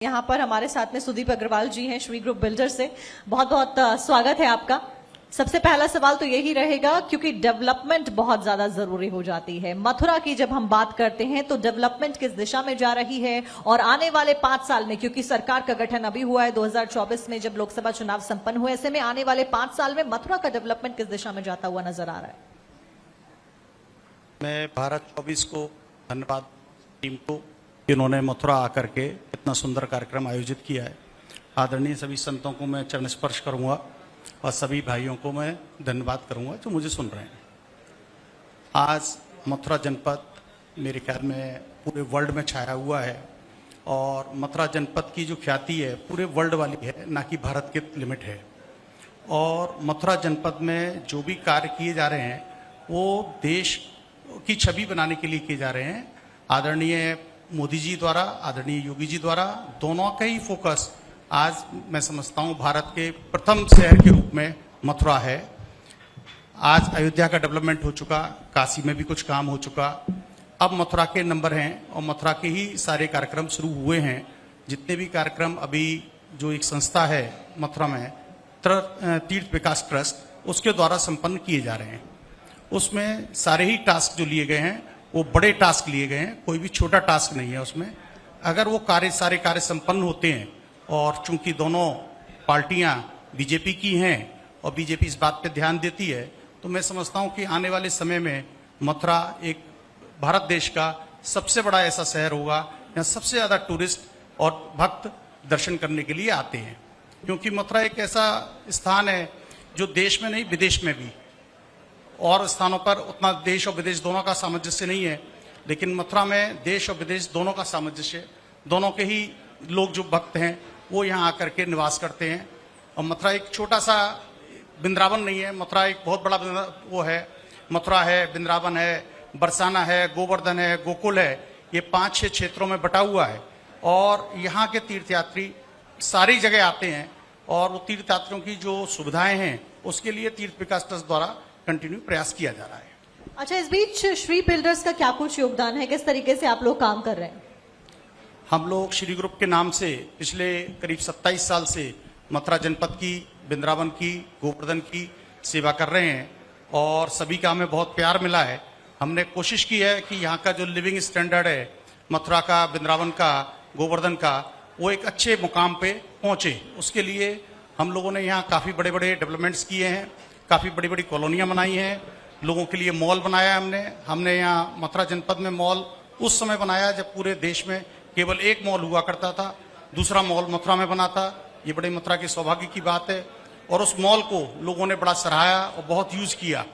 यहाँ पर हमारे साथ में सुदीप अग्रवाल जी हैं श्री ग्रुप बिल्डर से। बहुत बहुत स्वागत है आपका। सबसे पहला सवाल तो यही रहेगा क्योंकि डेवलपमेंट बहुत ज्यादा जरूरी हो जाती है। मथुरा की जब हम बात करते हैं तो डेवलपमेंट किस दिशा में जा रही है और आने वाले 5 साल में, क्योंकि सरकार का गठन अभी हुआ है 2024 में जब लोकसभा चुनाव संपन्न हुए, ऐसे में आने वाले 5 साल में मथुरा का डेवलपमेंट किस दिशा में जाता हुआ नजर आ रहा है? मैं भारत 24 को धन्यवाद टीम को, इन्होंने मथुरा आकर के इतना सुंदर कार्यक्रम आयोजित किया है। आदरणीय सभी संतों को मैं चरण स्पर्श करूंगा और सभी भाइयों को मैं धन्यवाद करूंगा जो मुझे सुन रहे हैं। आज मथुरा जनपद मेरे ख्याल में पूरे वर्ल्ड में छाया हुआ है और मथुरा जनपद की जो ख्याति है पूरे वर्ल्ड वाली है, ना कि भारत के लिमिट है। और मथुरा जनपद में जो भी कार्य किए जा रहे हैं वो देश की छवि बनाने के लिए किए जा रहे हैं। आदरणीय मोदी जी द्वारा, आदरणीय योगी जी द्वारा, दोनों का ही फोकस आज मैं समझता हूं भारत के प्रथम शहर के रूप में मथुरा है। आज अयोध्या का डेवलपमेंट हो चुका, काशी में भी कुछ काम हो चुका, अब मथुरा के नंबर हैं और मथुरा के ही सारे कार्यक्रम शुरू हुए हैं। जितने भी कार्यक्रम अभी जो एक संस्था है मथुरा में तीर्थ विकास ट्रस्ट, उसके द्वारा संपन्न किए जा रहे हैं, उसमें सारे ही टास्क जो लिए गए हैं वो बड़े टास्क लिए गए हैं, कोई भी छोटा टास्क नहीं है उसमें। अगर वो सारे कार्य संपन्न होते हैं और चूंकि दोनों पार्टियां बीजेपी की हैं और बीजेपी इस बात पे ध्यान देती है, तो मैं समझता हूं कि आने वाले समय में मथुरा एक भारत देश का सबसे बड़ा ऐसा शहर होगा यहाँ सबसे ज्यादा टूरिस्ट और भक्त दर्शन करने के लिए आते हैं। क्योंकि मथुरा एक ऐसा स्थान है जो देश में नहीं विदेश में भी, और स्थानों पर उतना देश और विदेश दोनों का सामंजस्य नहीं है, लेकिन मथुरा में देश और विदेश दोनों का सामंजस्य, दोनों के ही लोग जो भक्त हैं वो यहाँ आकर के निवास करते हैं। और मथुरा एक छोटा सा वृंदावन नहीं है, मथुरा एक बहुत बड़ा वो है। मथुरा है, वृंदावन है, बरसाना है, गोवर्धन है, गोकुल है, ये 5-6 क्षेत्रों में बटा हुआ है। और यहाँ के तीर्थयात्री सारी जगह आते हैं और वो तीर्थयात्रियों की जो सुविधाएं हैं उसके लिए तीर्थ विकास ट्रस्ट द्वारा कंटिन्यू प्रयास किया जा रहा है। अच्छा, इस बीच श्री बिल्डर्स का क्या कुछ योगदान है, किस तरीके से आप लोग काम कर रहे हैं? हम लोग श्री ग्रुप के नाम से पिछले करीब 27 साल से मथुरा जनपद की, वृंदावन की, गोवर्धन की सेवा कर रहे हैं और सभी का हमें बहुत प्यार मिला है। हमने कोशिश की है कि यहाँ का जो लिविंग स्टैंडर्ड है मथुरा का, वृंदावन का, गोवर्धन का, वो एक अच्छे मुकाम पे पहुंचे। उसके लिए हम लोगों ने यहाँ काफ़ी बड़े बड़े डेवलपमेंट्स किए हैं, काफ़ी बड़ी बड़ी कॉलोनियाँ बनाई हैं, लोगों के लिए मॉल बनाया हमने यहाँ मथुरा जनपद में मॉल उस समय बनाया जब पूरे देश में केवल एक मॉल हुआ करता था, दूसरा मॉल मथुरा में बना था। ये बड़े मथुरा के सौभाग्य की बात है और उस मॉल को लोगों ने बड़ा सराहाया और बहुत यूज किया।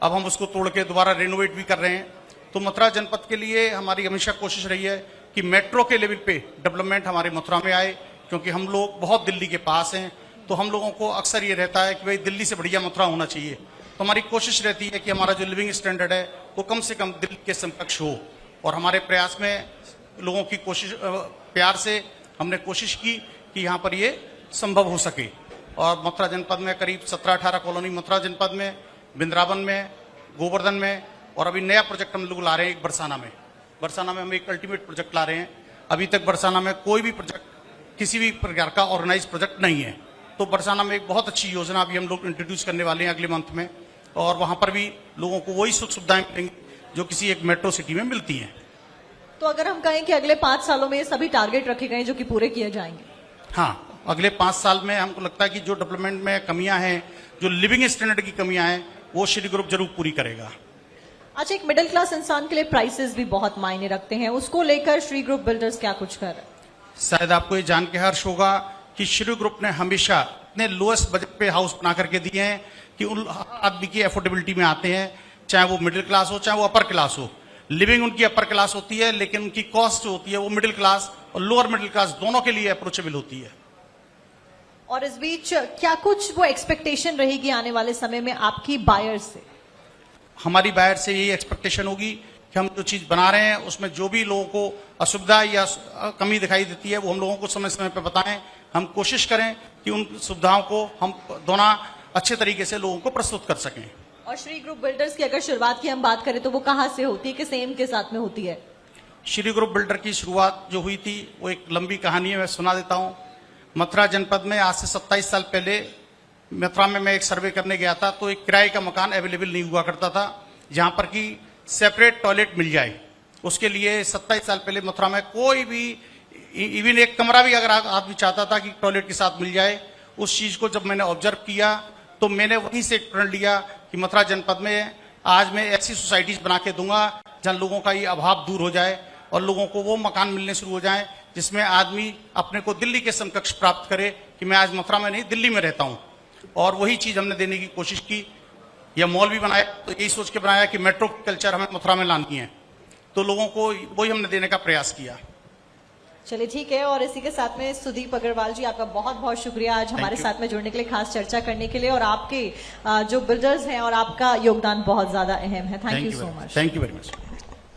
अब हम उसको तोड़ के दोबारा रेनोवेट भी कर रहे हैं। तो मथुरा जनपद के लिए हमारी हमेशा कोशिश रही है कि मेट्रो के लेवल पे डेवलपमेंट हमारे मथुरा में आए, क्योंकि हम लोग बहुत दिल्ली के पास हैं। तो हम लोगों को अक्सर ये रहता है कि भाई दिल्ली से बढ़िया मथुरा होना चाहिए। तो हमारी कोशिश रहती है कि हमारा जो लिविंग स्टैंडर्ड है वो कम से कम दिल्ली के समकक्ष हो। और हमारे प्रयास में लोगों की कोशिश, प्यार से हमने कोशिश की कि यहाँ पर ये संभव हो सके। और मथुरा जनपद में करीब 17-18 कॉलोनी मथुरा जनपद में, वृंदावन में, गोवर्धन में, और अभी नया प्रोजेक्ट हम लोग ला रहे हैं एक बरसाना में हम एक अल्टीमेट प्रोजेक्ट ला रहे हैं। अभी तक बरसाना में कोई भी प्रोजेक्ट, किसी भी प्रकार का ऑर्गेनाइज प्रोजेक्ट नहीं है। तो बरसाना में एक बहुत अच्छी योजना अभी हम लोग इंट्रोड्यूस करने वाले हैं अगले मंथ में, और वहां पर भी लोगों को वही सुख सुविधाएं मिलेंगी जो किसी एक मेट्रो सिटी में मिलती हैं। तो अगर हम कहें कि अगले 5 सालों में ये सभी टारगेट रखे गए जो कि पूरे किए जाएंगे? हाँ, अगले 5 साल में हमको लगता है कि जो डेवलपमेंट में कमियां हैं, जो लिविंग स्टैंडर्ड की कमियां हैं, वो श्री ग्रुप जरूर पूरी करेगा। अच्छा, एक मिडिल क्लास इंसान के लिए प्राइसेस भी बहुत मायने रखते हैं, उसको लेकर श्री ग्रुप बिल्डर्स क्या कुछ कर रहे हैं? शायद आपको ये जान के हर्ष होगा कि श्री ग्रुप ने हमेशा इतने लोएस्ट बजट पे हाउस बना करके दिए हैं कि उन आदमी की अफोर्डेबिलिटी में आते हैं, चाहे वो मिडिल क्लास हो चाहे वो अपर क्लास हो। लिविंग उनकी अपर क्लास होती है, लेकिन उनकी कॉस्ट जो होती है वो मिडिल क्लास और लोअर मिडिल क्लास दोनों के लिए अप्रोचेबल होती है। और इस बीच क्या कुछ वो एक्सपेक्टेशन रहेगी आने वाले समय में आपकी बायर से? हमारी बायर से यही एक्सपेक्टेशन होगी कि हम जो चीज बना रहे हैं उसमें जो भी लोगों को असुविधा या कमी दिखाई देती है वो हम लोगों को समय समय पर बताएं। हम कोशिश करें कि उन सुविधाओं को हम दोनों अच्छे तरीके से लोगों को प्रस्तुत कर सकें। और श्री ग्रुप बिल्डर्स की अगर शुरुआत की हम बात करें तो वो कहाँ से होती है, किस एम के साथ में होती है? श्री ग्रुप बिल्डर की शुरुआत जो हुई थी वो एक लंबी कहानी है, मैं सुना देता हूँ। मथुरा जनपद में आज से 27 साल पहले मथुरा में मैं एक सर्वे करने गया था, तो एक किराए का मकान अवेलेबल नहीं हुआ करता था जहां पर कि सेपरेट टॉयलेट मिल जाए। उसके लिए 27 साल पहले मथुरा में कोई भी इवन एक कमरा भी अगर आदमी चाहता था कि टॉयलेट के साथ मिल जाए, उस चीज को जब मैंने ऑब्जर्व किया तो मैंने वहीं से प्रण लिया कि मथुरा जनपद में आज मैं ऐसी सोसाइटीज बना के दूंगा जहां लोगों का ये अभाव दूर हो जाए और लोगों को वो मकान मिलने शुरू हो जाए जिसमें आदमी अपने को दिल्ली के समकक्ष प्राप्त करे कि मैं आज मथुरा में नहीं दिल्ली में रहता हूं। और वही चीज हमने देने की कोशिश की। यह मॉल भी बनाया तो यही सोच के बनाया कि मेट्रो कल्चर हमें मथुरा में लानी है, तो लोगों को वही हमने देने का प्रयास किया। चलिए ठीक है, और इसी के साथ में सुदीप अग्रवाल जी आपका बहुत बहुत शुक्रिया आज हमारे साथ में जुड़ने के लिए, खास चर्चा करने के लिए, और आपके जो बिल्डर्स हैं और आपका योगदान बहुत ज्यादा अहम है। Thank you so much. Thank you very much.